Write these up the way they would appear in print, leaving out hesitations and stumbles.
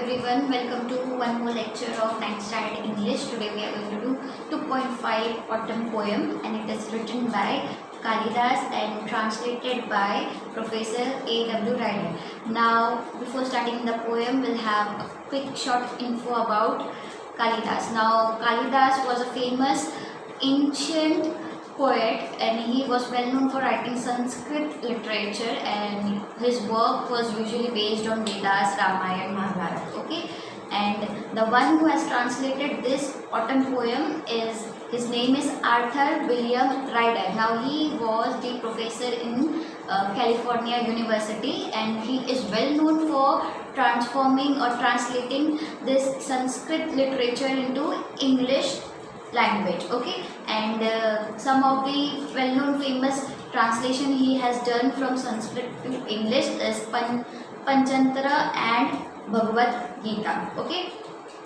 everyone, welcome to one more lecture of 9th standard English. Today we are going to do 2.5 autumn poem and it is written by Kalidas and translated by Professor A.W. Ryder. Now before starting the poem we'll have a quick short info about Kalidas. Now Kalidas was a famous ancient poet and he was well known for writing Sanskrit literature and his work was usually based on Vedas, Ramayana, Mahabharata. Okay, and the one who has translated this autumn poem is his name is Arthur William Ryder. Now he was the professor in California University and he is well known for transforming or translating this Sanskrit literature into English language. Okay, and some of the well-known famous translation he has done from Sanskrit to English is Panchantara and Bhagavad Gita. Okay,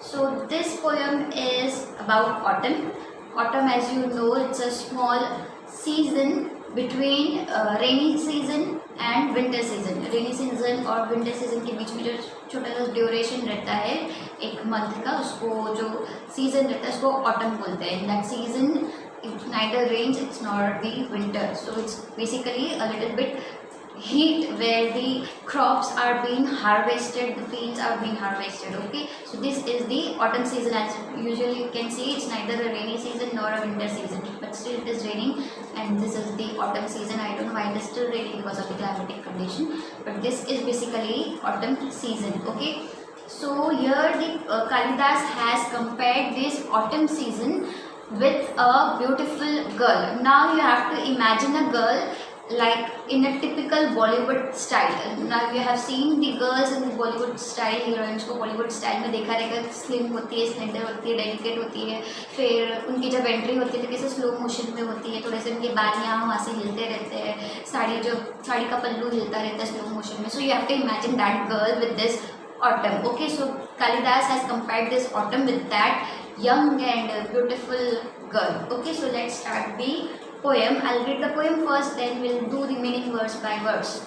so this poem is about autumn. Autumn, as you know, it's a small season between rainy season and winter season. Rainy season और winter season के बीच में जो छोटा सा duration रहता है एक month का, उसको जो सीजन रहता है उसको ऑटम बोलते हैं. That season it neither rains, it's not the winter, so it's basically a little bit heat where the crops are being harvested, the fields are being harvested. Okay, so this is the autumn season. As usually you can see, it's neither a rainy season nor a winter season, but still it is raining and this is the autumn season. I don't know why it is still raining because of the climatic condition, but this is basically autumn season. Okay, so here the Kalidas has compared this autumn season with a beautiful girl. Now you have to imagine a girl like in a typical Bollywood style. Now you have seen the girls in the Bollywood style, heroines को Bollywood style में देखा रहेगा, slim होती है, slender होती है, delicate होती है, फिर उनकी जब एंट्री होती है तो कैसे स्लो मोशन में होती है, थोड़े से उनके बाल यहाँ वहाँ से हिलते रहते हैं, साड़ी का पल्लू हिलता रहता है स्लो मोशन में. So you have to imagine that girl with this autumn. Okay, so Kalidas has compared this autumn with that young and beautiful girl. Okay, so let's start the poem. I'll read the poem first, then we'll do the meaning verse by verse.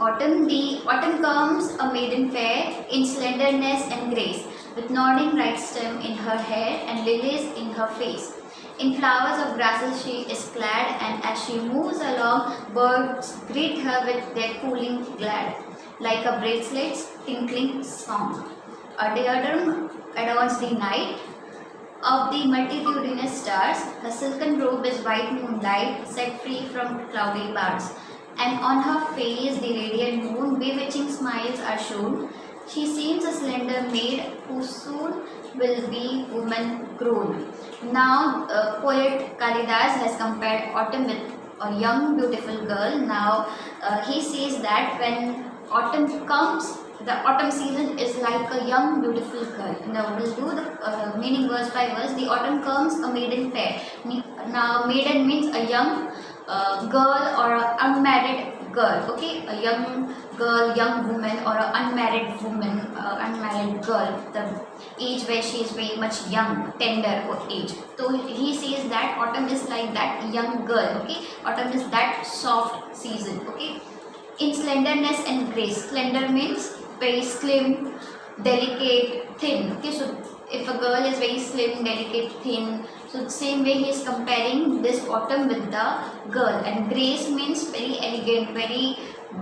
Autumn, the autumn comes, a maiden fair, in slenderness and grace, with nodding right stem in her hair and lilies in her face. In flowers of grasses she is clad, and as she moves along, birds greet her with their cooling glad, like a bracelet's tinkling song. A diadem adorns the night of the multitudinous stars. Her silken robe is white moonlight, set free from cloudy bars, and on her face the radiant moon bewitching smiles are shown. She seems a slender maid who soon will be woman grown. Now poet Kalidas has compared autumn with a young beautiful girl. Now he says that when autumn comes, the autumn season is like a young beautiful girl. Now we'll do the meaning verse by verse. The autumn comes, a maiden fair. Now maiden means a young girl or an unmarried girl. Okay, a young girl, young woman or an unmarried woman, unmarried girl, the age where she is very much young, tender age. So he says that autumn is like that young girl. Okay, autumn is that soft season. Okay, in slenderness and grace. Slender means very slim, delicate, thin. Okay, so if a girl is very slim, delicate, thin, so the same way he is comparing this autumn with the girl. And grace means very elegant, very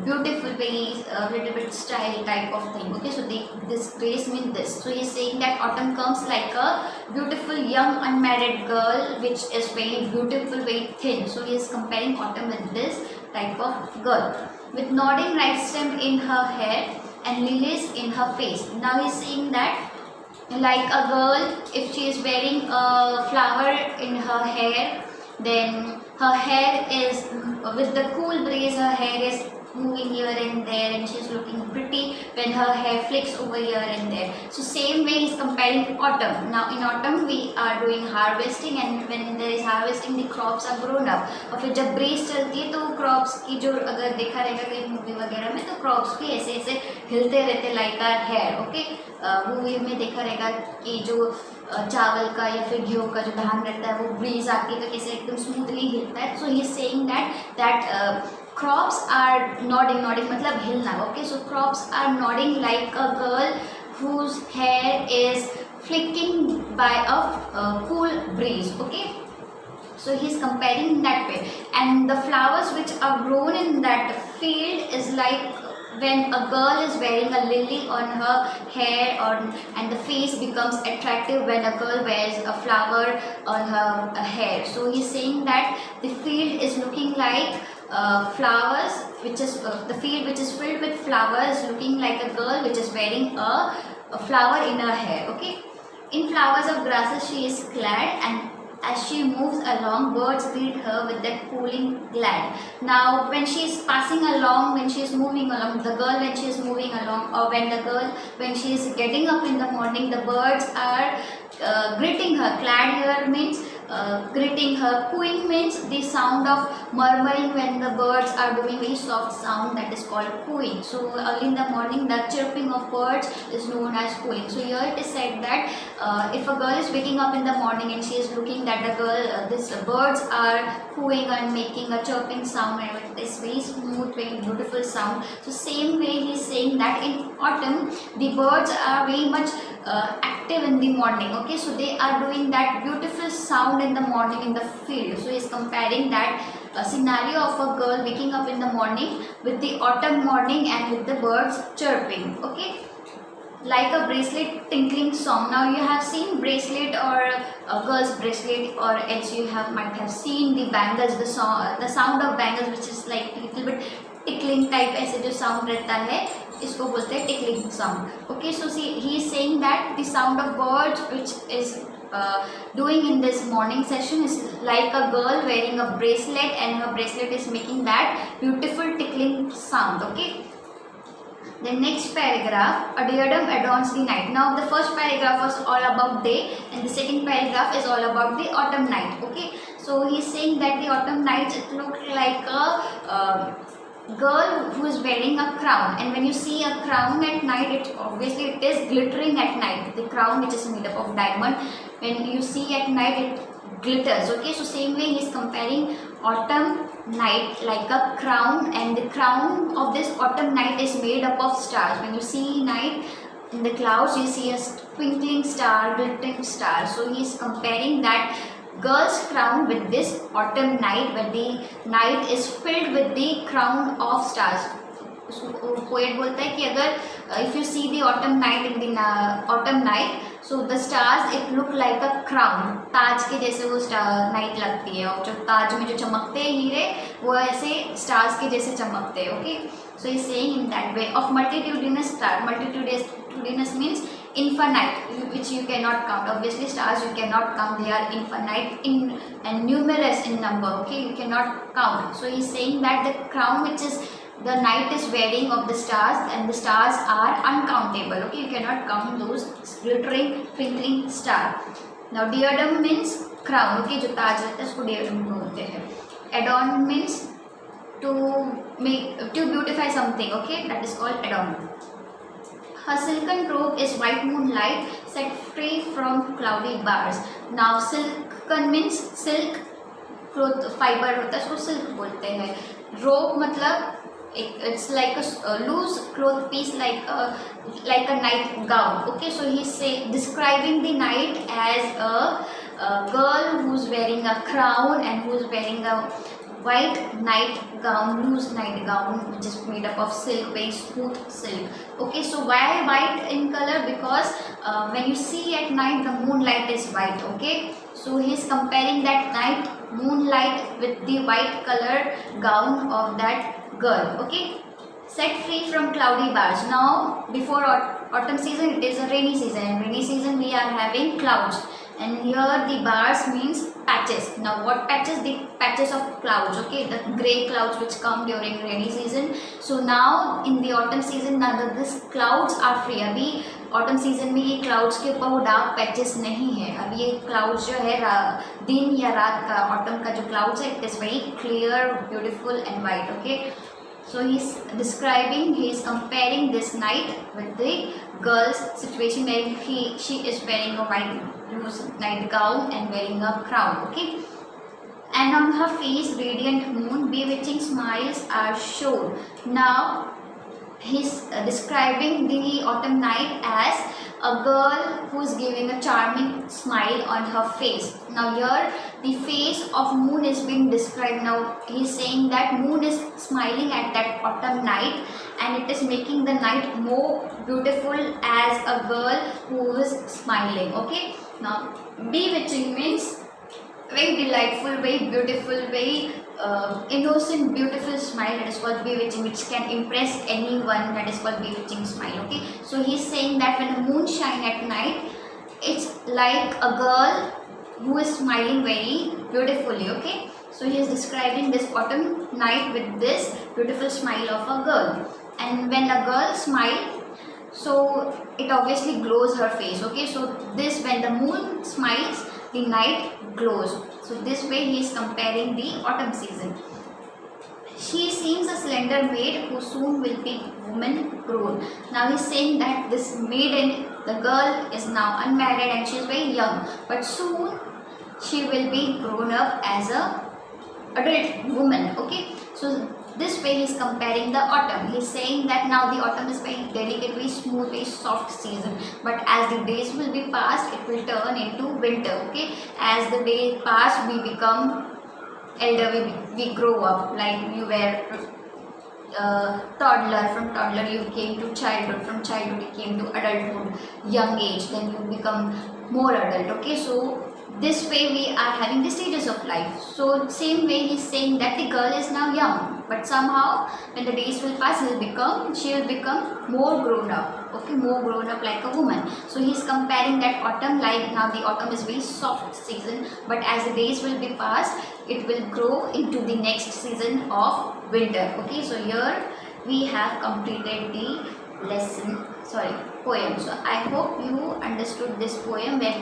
beautiful, very little bit style type of thing. Okay, so this grace means this. So he is saying that autumn comes like a beautiful young unmarried girl which is very beautiful, very thin. So he is comparing autumn with this type of girl, with nodding right stem in her hair and lilies in her face. Now he is saying that like a girl, if she is wearing a flower in her hair, then her hair is with the cool breeze, her hair is moving here and there and she's looking pretty when her hair flicks over here and there. So same way he's comparing autumn. Now in autumn we are doing harvesting and when there is harvesting the crops are grown up. और फिर जब breeze चलती है तो crops की जो अगर देखा रहेगा कहीं मूवी वगैरह में तो crops भी ऐसे ऐसे हिलते रहते like our hair. Okay, movie में देखा रहेगा कि जो चावल का या फिर गेहूँ का जो धान रहता है वो ब्रीज आती है तो कैसे एकदम स्मूथली हिलता है. So he is saying that crops are nodding मतलब हिलना. Okay, so crops are nodding like a girl whose hair is flicking by a cool breeze. Okay, so he's comparing that way, and the flowers which are grown in that field is like when a girl is wearing a lily on her hair, and the face becomes attractive when a girl wears a flower on her hair. So he's saying that the field is looking like flowers, which is the field which is filled with flowers, looking like a girl which is wearing a flower in her hair. Okay, in flowers of grasses she is clad, and as she moves along, birds greet her with that cooling glad. Now, when she is passing along, when she is moving along, the girl when she is moving along, or when she is getting up in the morning, the birds are greeting her. Glad here means greeting her. Cooing means the sound of murmuring when the birds are doing very soft sound, that is called cooing. So early in the morning, the chirping of birds is known as cooing. So here it is said that if a girl is waking up in the morning and she is looking that these birds are cooing and making a chirping sound, and it is very smooth, very beautiful sound. So same way he is saying that in autumn the birds are very much active in the morning. Okay, so they are doing that beautiful sound in the morning in the field. So he is comparing that scenario of a girl waking up in the morning with the autumn morning and with the birds chirping. Okay, like a bracelet tinkling song. Now you have seen bracelet or a girl's bracelet, or else you might have seen the bangles, the sound of bangles, which is like a little bit tickling type. ऐसे जो sound रहता है इसको बोलते हैं tickling sound. Okay, so see, he is saying that the sound of birds which is doing in this morning session is like a girl wearing a bracelet, and her bracelet is making that beautiful tickling sound. Okay. The next paragraph, a diadem adorns the night. Now the first paragraph was all about day, and the second paragraph is all about the autumn night. Okay, so he's saying that the autumn night, it looked like a girl who is wearing a crown, and when you see a crown at night, it is glittering at night. The crown, which is made up of diamond, when you see at night, it glitters. Okay, so same way he is comparing autumn night like a crown, and the crown of this autumn night is made up of stars. When you see night in the clouds, you see a twinkling star, glittering star. So he is comparing that girl's crown with this autumn night, when the night is filled with the crown of stars. Poet बोलता है कि अगर if you see the autumn night in the autumn night, so the stars it look like a crown, ताज के जैसे वो night लगती है, और जो ताज में जो चमकते हैं हीरे, वो ऐसे स्टार्स के जैसे चमकते हैं. Okay, so is saying in that way of multitudinous star. Multitudinous means infinite, which you cannot count. Obviously stars you cannot count, they are infinite and numerous in number. Okay, you cannot count. So he's saying that the crown which is the night is wearing of the stars, and the stars are uncountable. Okay, you cannot count those glittering twinkling star. Now diadem means crown. Okay, जो ताज रहता है उसको diadem बोलते हैं. Adorn means to beautify something. Okay, that is called adorn. Her silken robe is white moonlight set free from cloudy bars. Now silken means silk, cloth fiber होता है, उसको silk बोलते हैं. Robe मतलब it's like a loose cloth piece, like a night gown. Okay, so he's describing the night as a girl who's wearing a crown and who's wearing a white night gown, loose night gown, which is made up of silk, very smooth silk. Okay, so why white in color? Because when you see at night, the moonlight is white. Okay, so he is comparing that night moonlight with the white color gown of that girl. Okay, set free from cloudy bars. Now before autumn season, it is a rainy season. In rainy season we are having clouds, and here the bars means patches. Now what patches? The patches of clouds. Okay, the grey clouds which come during rainy season. So now in the autumn season, now these clouds are free. अभी autumn season में ये clouds के ऊपर वो dark patches नहीं है. अभी ये clouds जो है दिन या रात का autumn का जो clouds है, it is very clear, beautiful and white. Okay, so he's describing, he is comparing this night with the girl's situation where she is wearing a white loose night gown and wearing a crown. Okay, and on her face radiant moon, bewitching smiles are shown. Now he's describing the autumn night as a girl who's giving a charming smile on her face. Now here the face of moon is being described. Now he's saying that moon is smiling at that autumn night and it is making the night more beautiful as a girl who is smiling. Okay, now bewitching means very delightful, very beautiful, very innocent, beautiful smile, that is called bewitching, which can impress anyone, that is called bewitching smile. Okay, so he's saying that when the moon shine at night, it's like a girl who is smiling very beautifully. Okay, so he is describing this autumn night with this beautiful smile of a girl. And when a girl smiles, so it obviously glows her face. Okay, so this, when the moon smiles, the night glows. So this way he is comparing the autumn season. She seems a slender maid who soon will be woman grown. Now he's saying that this maiden, the girl, is now unmarried and she is very young, but soon she will be grown up as a adult woman. Okay, so this way he is comparing the autumn. He is saying that now the autumn is very delicate, very smooth, very soft season, but as the days will be passed, it will turn into winter. Okay, as the days pass, we become elder, we grow up, like you were toddler, from toddler you came to childhood, from childhood you came to adulthood, young age, then you become more adult. Okay, so this way we are having the stages of life. So same way he is saying that the girl is now young, but somehow when the days will pass, she will become more grown up. Okay, more grown up like a woman. So he is comparing that autumn, like now the autumn is very soft season, but as the days will be passed, it will grow into the next season of winter. Okay, so here we have completed the poem. So I hope you understood this poem, where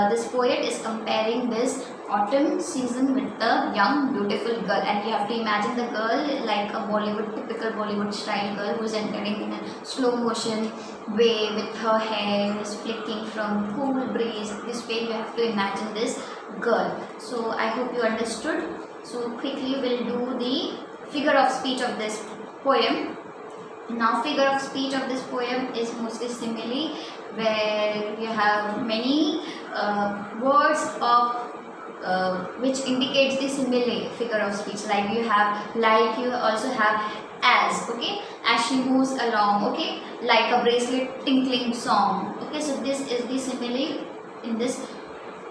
this poet is comparing this autumn season with the young beautiful girl, and you have to imagine the girl like a typical Bollywood style girl who is entering in a slow motion way with her hair is flicking from cool breeze. This way you have to imagine this girl. So I hope you understood. So quickly we'll do the figure of speech of this poem. Now figure of speech of this poem is mostly simile, where you have many words of which indicates the simile figure of speech, like you have like, you also have as. Okay, as she moves along. Okay, like a bracelet tinkling song. Okay, so this is the simile in this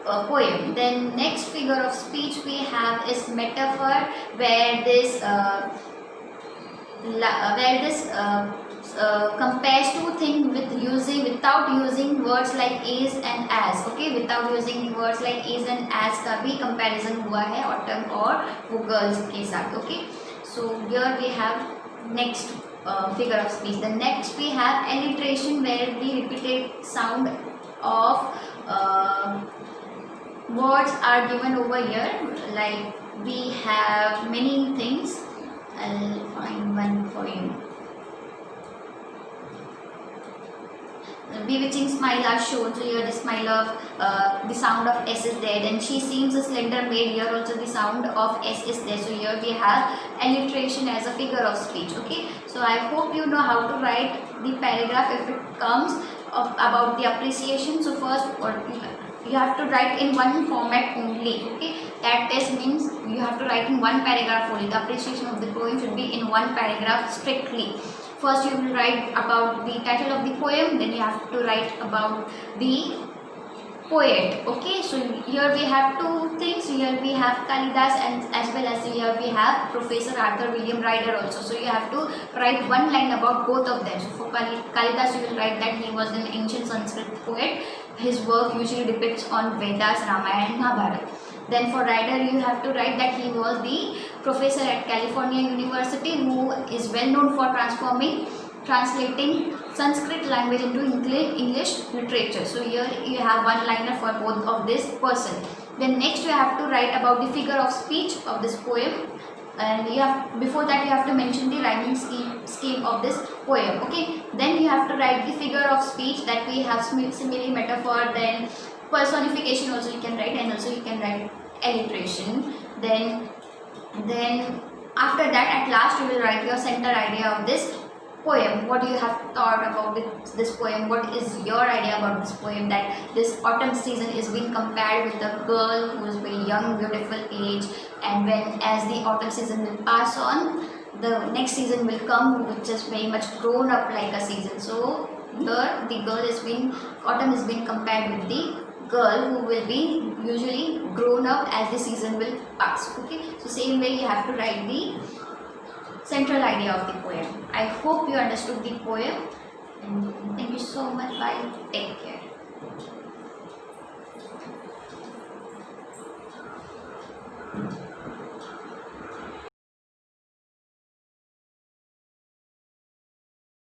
poem. Then next figure of speech we have is metaphor, where this compares two things without using words like is and as. Okay, without using the words like is and as का भी comparison हुआ है autumn और वो girls के साथ. Okay, so here we have next figure of speech. The next we have alliteration, where the repeated sound of words are given over here. Like we have many things. I'll find one for you. Bewitching smile are shown. So here the smile of the sound of S is there. Then she seems a slender maid. Here also the sound of S is there. So here we have alliteration as a figure of speech. Okay. So I hope you know how to write the paragraph if it comes about the appreciation. So first, you have to write in one format only. Okay, that test means you have to write in one paragraph only. The appreciation of the poem should be in one paragraph strictly. First you will write about the title of the poem, then you have to write about the poet. Okay, so here we have two things. Here we have Kalidas, and as well as here we have Professor Arthur William Ryder also. So you have to write one line about both of them. So for Kalidas you will write that he was an ancient Sanskrit poet. His work usually depicts on Vedas, Ramayana and Mahabharata. Then for Ryder you have to write that he was the professor at California University who is well known for translating Sanskrit language into English literature. So here you have one liner for both of this person. Then next you have to write about the figure of speech of this poem, and before that you have to mention the rhyming scheme of this poem. Okay, then you have to write the figure of speech, that we have simile, metaphor, then personification also you can write, and also you can write alliteration. Then after that, at last you will write your center idea of this poem. What do you have thought about this poem? What is your idea about this poem? That this autumn season is being compared with a girl who is very young, beautiful age, and when as the autumn season will pass on, the next season will come, which is very much grown up like a season. So here the girl is being autumn is being compared with the girl who will be usually grown up as the season will pass. Okay, so same way you have to write the central idea of the poem. I hope you understood the poem, and thank you so much. Bye. Take care.